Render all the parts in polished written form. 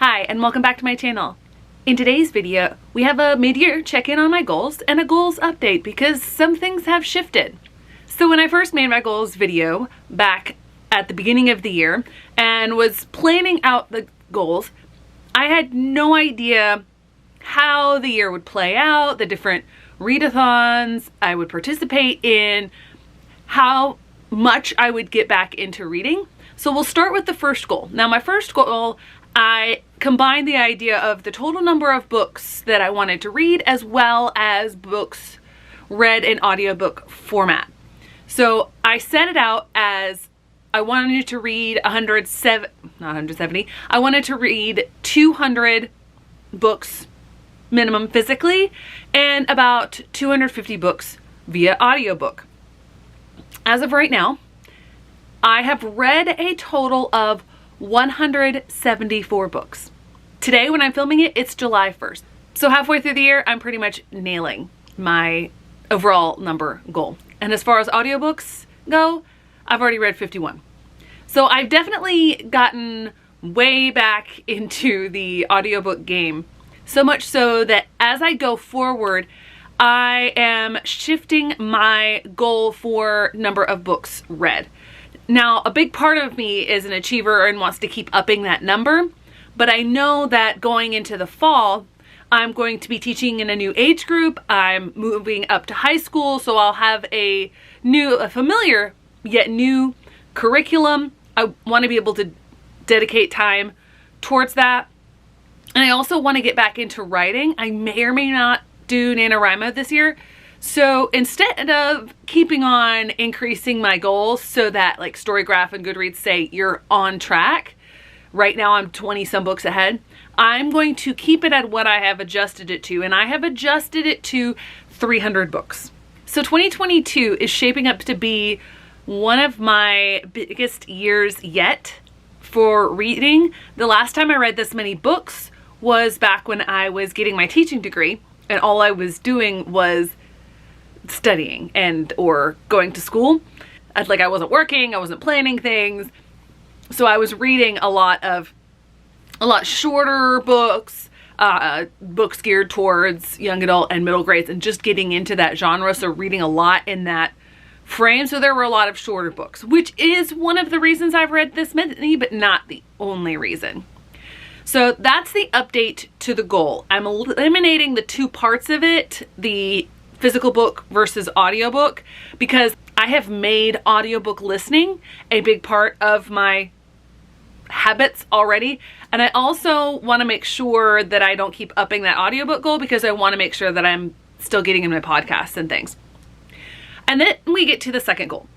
Hi, and welcome back to my channel. In today's video, we have a mid-year check-in on my goals and a goals update because some things have shifted. So when I first made my goals video back at the beginning of the year and was planning out the goals, I had no idea how the year would play out, the different readathons I would participate in, how much I would get back into reading. So we'll start with the first goal. Now my first goal, I combined the idea of the total number of books that I wanted to read as well as books read in audiobook format. So I set it out as I wanted to read I wanted to read 200 books minimum physically and about 250 books via audiobook. As of right now, I have read a total of 174 books. Today when I'm filming it, it's July 1st. So halfway through the year, I'm pretty much nailing my overall number goal. And as far as audiobooks go, I've already read 51. So I've definitely gotten way back into the audiobook game. So much so that as I go forward, I am shifting my goal for number of books read. Now, a big part of me is an achiever and wants to keep upping that number, but I know that going into the fall, I'm going to be teaching in a new age group. I'm moving up to high school, so I'll have a familiar yet new curriculum. I want to be able to dedicate time towards that. And I also want to get back into writing. I may or may not do NaNoWriMo this year. So instead of keeping on increasing my goals so that like Storygraph and Goodreads say you're on track, right now I'm 20 some books ahead, I'm going to keep it at what I have adjusted it to, and I have adjusted it to 300 books. So 2022 is shaping up to be one of my biggest years yet for reading. The last time I read this many books was back when I was getting my teaching degree, and all I was doing was studying or going to school. I wasn't working, I wasn't planning things. So I was reading a lot shorter books, books geared towards young adult and middle grades, and just getting into that genre. So reading a lot in that frame. So there were a lot of shorter books, which is one of the reasons I've read this many, but not the only reason. So that's the update to the goal. I'm eliminating the two parts of it, the physical book versus audiobook, because I have made audiobook listening a big part of my habits already. And I also want to make sure that I don't keep upping that audiobook goal because I want to make sure that I'm still getting in my podcasts and things. And then we get to the second goal.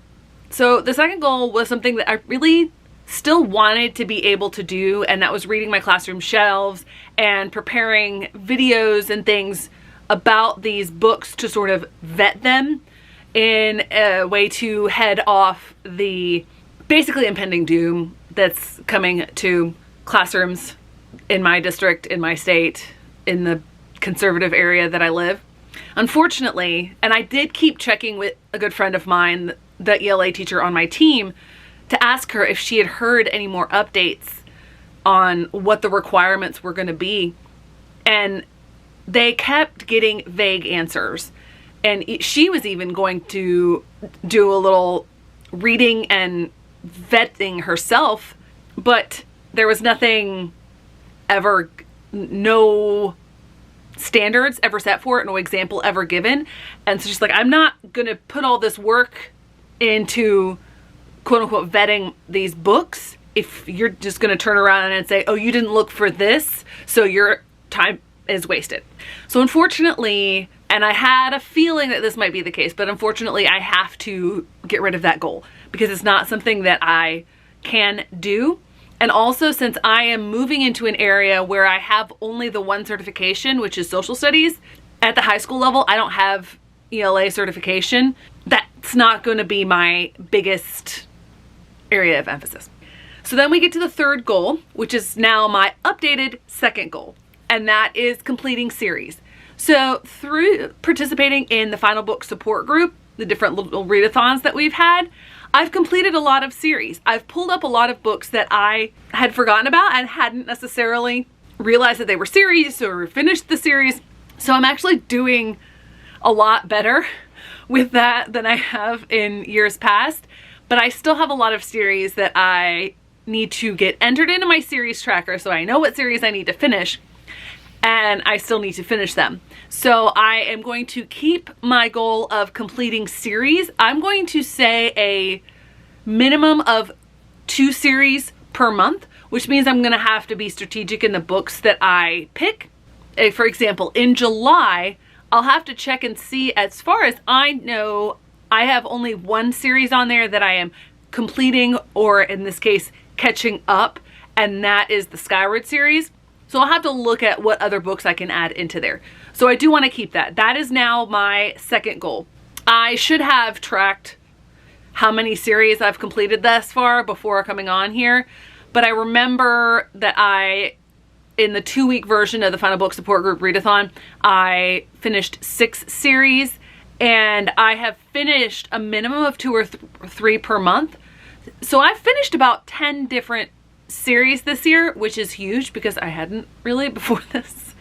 So the second goal was something that I really still wanted to be able to do, and that was reading my classroom shelves and preparing videos and things about these books to sort of vet them in a way to head off the basically impending doom that's coming to classrooms in my district, in my state, in the conservative area that I live. Unfortunately, and I did keep checking with a good friend of mine, the ELA teacher on my team, to ask her if she had heard any more updates on what the requirements were going to be. And they kept getting vague answers. And she was even going to do a little reading and vetting herself, but there was nothing ever, no standards ever set for it, no example ever given. And so she's like, I'm not going to put all this work into quote unquote vetting these books if you're just going to turn around and say, oh, you didn't look for this, so your time is wasted. So unfortunately, and I had a feeling that this might be the case, but unfortunately I have to get rid of that goal because it's not something that I can do. And also, since I am moving into an area where I have only the one certification, which is social studies, at the high school level, I don't have ELA certification. That's not going to be my biggest area of emphasis. So then we get to the third goal, which is now my updated second goal, and that is completing series. So through participating in the Final Book support group, the different little readathons that we've had, I've completed a lot of series. I've pulled up a lot of books that I had forgotten about and hadn't necessarily realized that they were series or finished the series. So I'm actually doing a lot better with that than I have in years past. But I still have a lot of series that I need to get entered into my series tracker so I know what series I need to finish, and I still need to finish them. So I am going to keep my goal of completing series. I'm going to say a minimum of 2 series per month, which means I'm gonna have to be strategic in the books that I pick. For example, in July, I'll have to check and see. As far as I know, I have only 1 series on there that I am completing, or in this case, catching up, and that is the Skyward series. So I'll have to look at what other books I can add into there. So I do want to keep that. That is now my second goal. I should have tracked how many series I've completed thus far before coming on here, but I remember that in the 2-week version of the Final Book Support Group Readathon, I finished 6 series, and I have finished a minimum of 2 or 3 per month. So I've finished about 10 different series this year, which is huge because I hadn't really before this.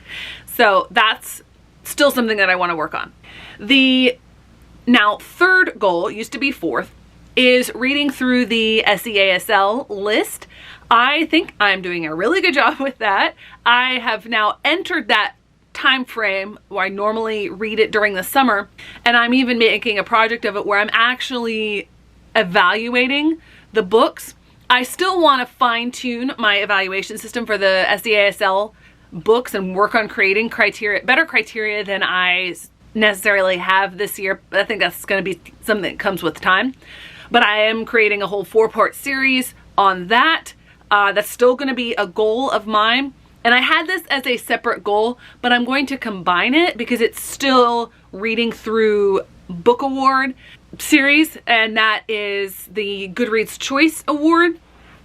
So that's still something that I want to work on. The now third goal, used to be fourth, is reading through the SEASL list. I think I'm doing a really good job with that. I have now entered that time frame where I normally read it during the summer, and I'm even making a project of it where I'm actually evaluating the books. I still want to fine-tune my evaluation system for the SEASL books and work on creating better criteria than I necessarily have this year. I think that's going to be something that comes with time. But I am creating a whole 4-part series on that. That's still going to be a goal of mine. And I had this as a separate goal, but I'm going to combine it because it's still reading through Book Award series, and that is the Goodreads Choice Award.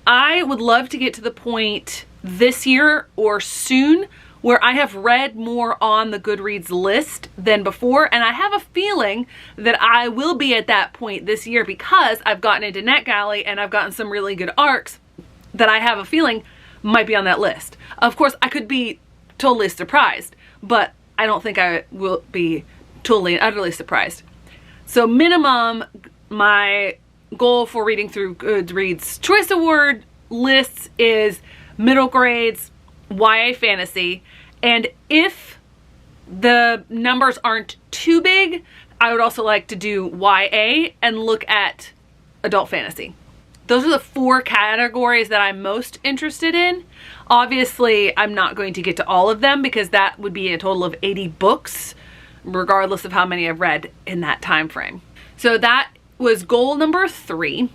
I would love to get to the point this year or soon where I have read more on the Goodreads list than before, and I have a feeling that I will be at that point this year because I've gotten into NetGalley and I've gotten some really good arcs that I have a feeling might be on that list. Of course, I could be totally surprised, but I don't think I will be totally and utterly surprised. So minimum, my goal for reading through Goodreads Choice Award lists is middle grades, YA fantasy, and if the numbers aren't too big, I would also like to do YA and look at adult fantasy. Those are the 4 categories that I'm most interested in. Obviously, I'm not going to get to all of them because that would be a total of 80 books, regardless of how many I've read in that time frame. So that was goal number 3.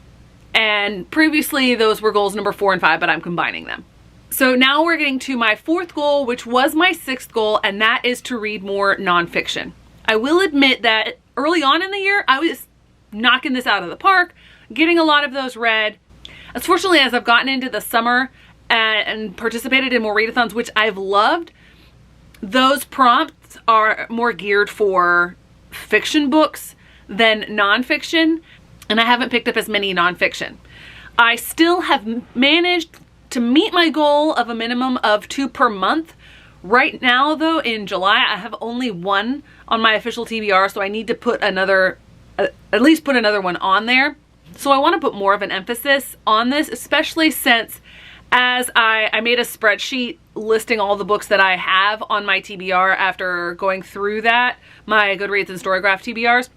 And previously those were goals number 4 and 5, but I'm combining them. So now we're getting to my 4th goal, which was my 6th goal, and that is to read more nonfiction. I will admit that early on in the year, I was knocking this out of the park, getting a lot of those read. Unfortunately, as I've gotten into the summer and participated in more readathons, which I've loved, those prompts are more geared for fiction books than nonfiction, and I haven't picked up as many nonfiction. I still have managed to meet my goal of a minimum of 2 per month. Right now though, in July, I have only 1 on my official TBR, so I need to put another, at least put another one on there. So I want to put more of an emphasis on this, especially since as I made a spreadsheet listing all the books that I have on my TBR after going through that, my Goodreads and Storygraph TBRs.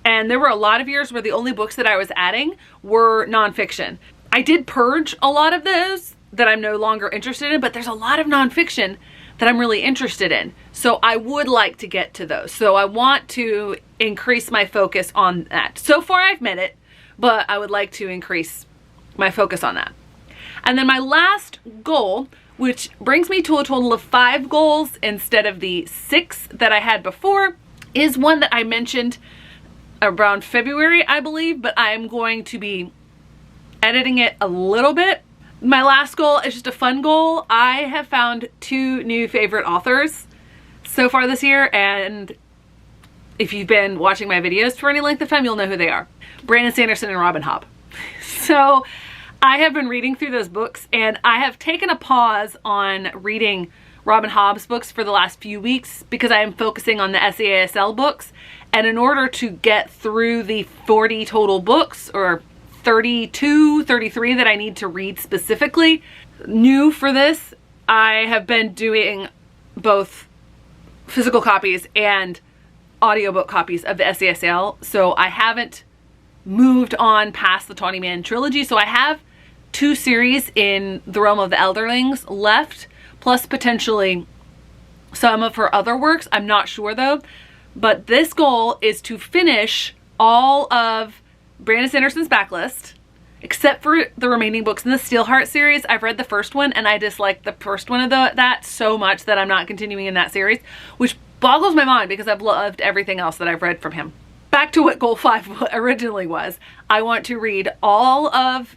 And there were a lot of years where the only books that I was adding were nonfiction. I did purge a lot of those that I'm no longer interested in, but there's a lot of nonfiction that I'm really interested in. So I would like to get to those. So I want to increase my focus on that. So far I've met it, but I would like to increase my focus on that. And then my last goal, which brings me to a total of 5 goals instead of the 6 that I had before, is one that I mentioned around February, I believe, but I am going to be editing it a little bit. My last goal is just a fun goal. I have found 2 new favorite authors so far this year, and if you've been watching my videos for any length of time, you'll know who they are. Brandon Sanderson and Robin Hobb. So I have been reading through those books, and I have taken a pause on reading Robin Hobb's books for the last few weeks because I am focusing on the SASL books. And in order to get through the 40 total books, or 32, 33 that I need to read specifically, new for this, I have been doing both physical copies and audiobook copies of the SASL. So I haven't moved on past the Tawny Man trilogy. So I have 2 series in the realm of the Elderlings left, plus potentially some of her other works. I'm not sure though. But this goal is to finish all of Brandon Sanderson's backlist, except for the remaining books in the Steelheart series. I've read the first one and I disliked the first one of that so much that I'm not continuing in that series, which boggles my mind because I've loved everything else that I've read from him. Back to what goal 5 originally was. I want to read all of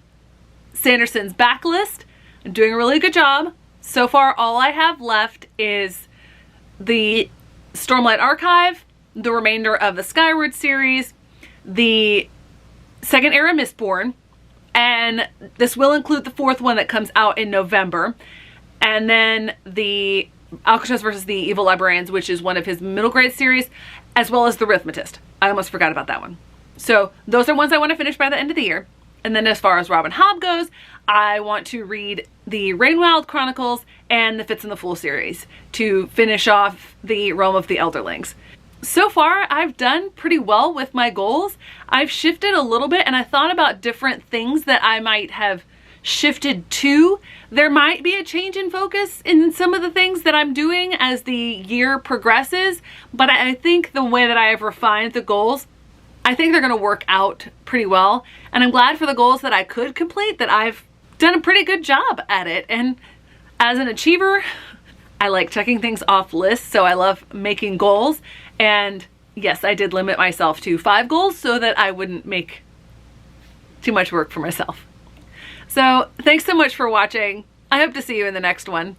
Sanderson's backlist. I'm doing a really good job. So far, all I have left is the Stormlight Archive, the remainder of the Skyward series, the Second Era Mistborn, and this will include the 4th one that comes out in November, and then the Alcatraz versus the Evil Librarians, which is one of his middle grade series, as well as the Rhythmatist. I almost forgot about that one. So those are ones I want to finish by the end of the year. And then as far as Robin Hobb goes, I want to read the Rainwild Chronicles and the Fitz and the Fool series to finish off the realm of the Elderlings. So far, I've done pretty well with my goals. I've shifted a little bit and I thought about different things that I might have shifted to. There might be a change in focus in some of the things that I'm doing as the year progresses, but I think the way that I have refined the goals, I think they're going to work out pretty well. And I'm glad for the goals that I could complete, that I've done a pretty good job at it. And as an achiever, I like checking things off lists, so I love making goals. And yes, I did limit myself to 5 goals so that I wouldn't make too much work for myself. So thanks so much for watching. I hope to see you in the next one.